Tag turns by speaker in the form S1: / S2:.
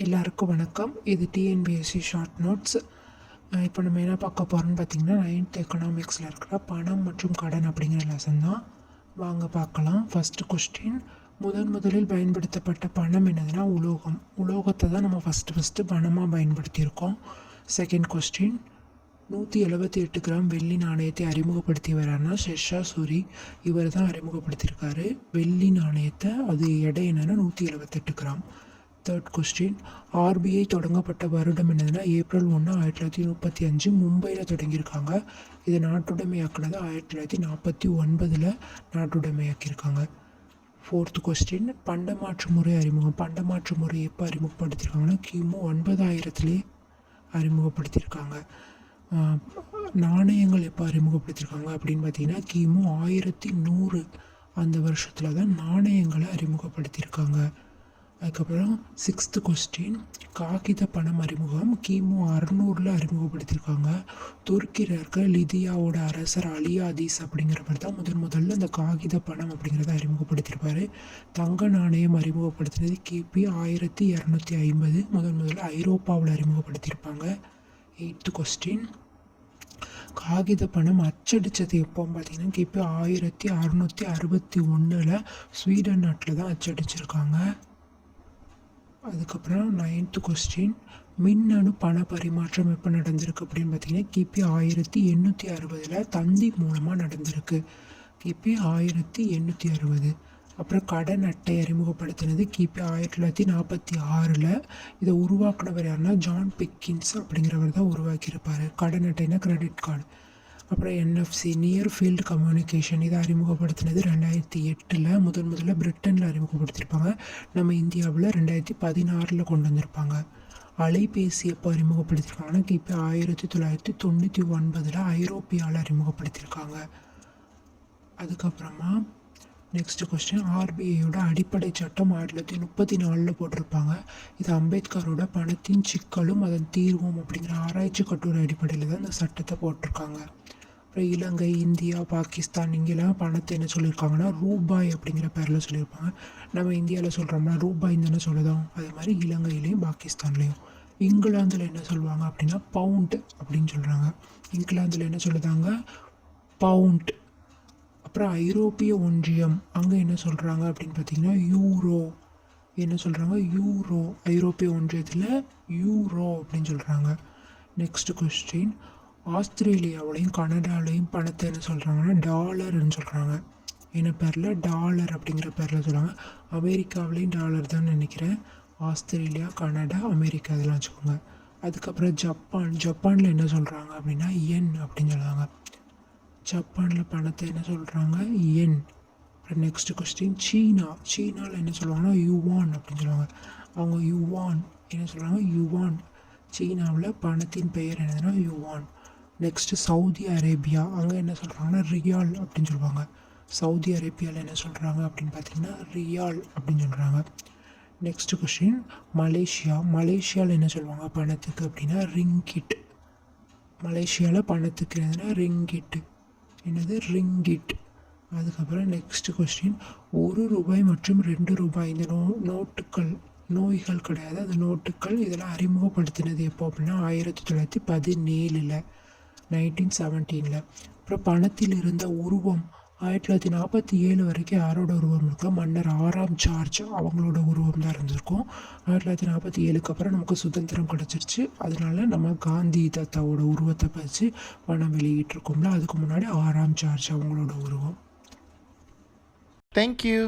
S1: எல்லாருக்கும் வணக்கம். இது டிஎன்பிஎஸ்சி ஷார்ட் நோட்ஸ். இப்போ நம்ம என்ன பார்க்க போகிறோம்னு பார்த்தீங்கன்னா 9th எக்கனாமிக்ஸில் இருக்கிற பணம் மற்றும் கடன் அப்படிங்கிற லெசன் தான். வாங்க பார்க்கலாம். ஃபஸ்ட்டு கொஸ்டின், முதலில் பயன்படுத்தப்பட்ட பணம் என்னதுன்னா உலோகம். உலோகத்தை தான் நம்ம ஃபஸ்ட்டு பணமாக பயன்படுத்தியிருக்கோம். செகண்ட் கொஸ்டின், 178 கிராம் வெள்ளி நாணயத்தை அறிமுகப்படுத்தியவரானா ஷெர்ஷா சூரி. இவர் தான் அறிமுகப்படுத்தியிருக்காரு வெள்ளி நாணயத்தை. அது எடை என்னென்னா 178 கிராம். தேர்ட் கொஸ்டின், ஆர்பிஐ தொடங்கப்பட்ட வருடம் என்னதுன்னா April 1, 1935 மும்பையில் தொடங்கியிருக்காங்க. இதை நாட்டுடைமையாக்குனது 1949 நாட்டுடைமையாக்கியிருக்காங்க. ஃபோர்த் கொஸ்டின், பண்டமாற்று முறை அறிமுகம். பண்டமாற்று முறை எப்போ அறிமுகப்படுத்தியிருக்காங்கன்னா கிமு 9000 அறிமுகப்படுத்தியிருக்காங்க. நாணயங்கள் எப்போ அறிமுகப்படுத்தியிருக்காங்க அப்படின்னு பார்த்தீங்கன்னா கிமு 1100 அந்த வருஷத்தில் தான் நாணயங்களை அறிமுகப்படுத்தியிருக்காங்க. அதுக்கப்புறம் சிக்ஸ்த்து கொஸ்டின், காகித பணம் அறிமுகம் கிமு 600 அறிமுகப்படுத்தியிருக்காங்க. துருக்கியில் இருக்க லிதியாவோட அரசர் அலியாதீஸ் அப்படிங்கிறவர் தான் முதல்ல இந்த காகித பணம் அப்படிங்கிறத அறிமுகப்படுத்தியிருப்பார். தங்க நாணயம் அறிமுகப்படுத்தினது கிபி 1250 முதல்ல ஐரோப்பாவில் அறிமுகப்படுத்தியிருப்பாங்க. எயித்து கொஸ்டின், காகித பணம் அச்சடித்தது எப்போன்னு பார்த்தீங்கன்னா கிபி 1661 ஸ்வீடன் நாட்டில் தான் அச்சடிச்சிருக்காங்க. அதுக்கப்புறம் 9th கொஸ்டின், மின்னணு பண பரிமாற்றம் எப்போ நடந்திருக்கு அப்படின்னு பார்த்தீங்கன்னா கிபி 1860 தந்தி மூலமாக நடந்திருக்கு. கிபி 1860. அப்புறம் கடன் அட்டை அறிமுகப்படுத்தினது கிபி 1946. இதை உருவாக்குனவர் யாருன்னா ஜான் பிக்கின்ஸ் அப்படிங்கிறவர் தான் உருவாக்கியிருப்பார். கடன் அட்டைனா கிரெடிட் கார்டு. அப்புறம் என்எஃப்சி நியர் ஃபீல்டு கம்யூனிகேஷன் இதை அறிமுகப்படுத்தினது 2008 முதல்ல பிரிட்டனில் அறிமுகப்படுத்தியிருப்பாங்க. நம்ம இந்தியாவில் 2016 கொண்டு வந்திருப்பாங்க. அலைபேசி எப்போ அறிமுகப்படுத்தியிருக்காங்கன்னா கிபி 1999 ஐரோப்பியாவில் அறிமுகப்படுத்தியிருக்காங்க. அதுக்கப்புறமா நெக்ஸ்ட் கொஸ்டின், ஆர்பிஐயோட அடிப்படை சட்டம் 1934 போட்டிருப்பாங்க. இது அம்பேத்கரோட பணத்தின் சிக்கலும் அதன் தீர்வும் அப்படிங்கிற ஆராய்ச்சி கட்டுரை அடிப்படையில் தான் இந்த சட்டத்தை போட்டிருக்காங்க. அப்புறம் இலங்கை, இந்தியா, பாகிஸ்தான் இங்கெல்லாம் பணத்தை என்ன சொல்லியிருக்காங்கன்னா ரூபாய் அப்படிங்கிற பேரில் சொல்லியிருப்பாங்க. நம்ம இந்தியாவில் சொல்கிறோம்னா ரூபாய்ன்னு தானே சொல்லுதோம். அதே மாதிரி இலங்கையிலையும் பாகிஸ்தான்லேயும். இங்கிலாந்தில் என்ன சொல்லுவாங்க அப்படின்னா பவுண்ட் அப்படின்னு சொல்கிறாங்க. இங்கிலாந்தில் என்ன சொல்லுதாங்க பவுண்ட். அப்புறம் ஐரோப்பிய ஒன்றியம் அங்கே என்ன சொல்கிறாங்க அப்படின்னு பார்த்தீங்கன்னா யூரோ. என்ன சொல்கிறாங்க யூரோ. ஐரோப்பிய ஒன்றியத்தில் யூரோ அப்படின்னு சொல்கிறாங்க. நெக்ஸ்ட் கொஸ்டின், ஆஸ்திரேலியாவிலையும் கனடாவிலையும் பணத்தை என்ன சொல்கிறாங்கன்னா டாலர்னு சொல்கிறாங்க. என்ன பேரில் டாலர் அப்படிங்கிற பேரில் சொல்கிறாங்க. அமெரிக்காவிலையும் டாலர் தான் நினைக்கிறேன். ஆஸ்திரேலியா, கனடா, அமெரிக்கா இதெல்லாம் வச்சுக்கோங்க. அதுக்கப்புறம் ஜப்பானில் என்ன சொல்கிறாங்க அப்படின்னா என் அப்படின்னு சொல்கிறாங்க. ஜப்பானில் பணத்தை என்ன சொல்கிறாங்க என். அப்புறம் நெக்ஸ்ட் கொஸ்டின், சீனாவில் என்ன சொல்லுவாங்கன்னா யுவான் அப்படின்னு சொல்லுவாங்க. அவங்க யுவான் என்ன சொல்கிறாங்க யுவான். சீனாவில் பணத்தின் பெயர் என்னதுன்னா யுவான். நெக்ஸ்ட்டு சவுதி அரேபியா அங்கே என்ன சொல்கிறாங்கன்னா ரியால் அப்படின்னு சொல்லுவாங்க. சவுதி அரேபியாவில் என்ன சொல்கிறாங்க அப்படின்னு பார்த்தீங்கன்னா ரியால் அப்படின்னு சொல்கிறாங்க. நெக்ஸ்ட் கொஸ்டின், மலேசியாவில் என்ன சொல்லுவாங்க பணத்துக்கு அப்படின்னா ரிங்கிட். மலேசியாவில் பணத்துக்கு என்னதுன்னா ரிங்கிட். என்னது ரிங்கிட். அதுக்கப்புறம் நெக்ஸ்ட் கொஸ்டின், ₹1 மற்றும் ₹2 இந்த நோட்டுகள் நோய்கள் கிடையாது, அது நோட்டுகள். இதெல்லாம் அறிமுகப்படுத்தினது எப்போ அப்படின்னா 1917 1917. அப்புறம் பணத்தில் இருந்த உருவம் 1947 வரைக்கும் யாரோட உருவம் இருக்கோ மன்னர் 6ஆம் ஜார்ஜ் அவங்களோட உருவம் தான் இருந்திருக்கும். 1947 அப்புறம் நமக்கு சுதந்திரம் கிடச்சிருச்சு. அதனால நம்ம காந்தி தாத்தாவோட உருவத்தை வச்சு பணம் வெளியிட்டிருக்கோம்ல. அதுக்கு முன்னாடி 6ஆம் ஜார்ஜ் அவங்களோட உருவம்.
S2: Thank you.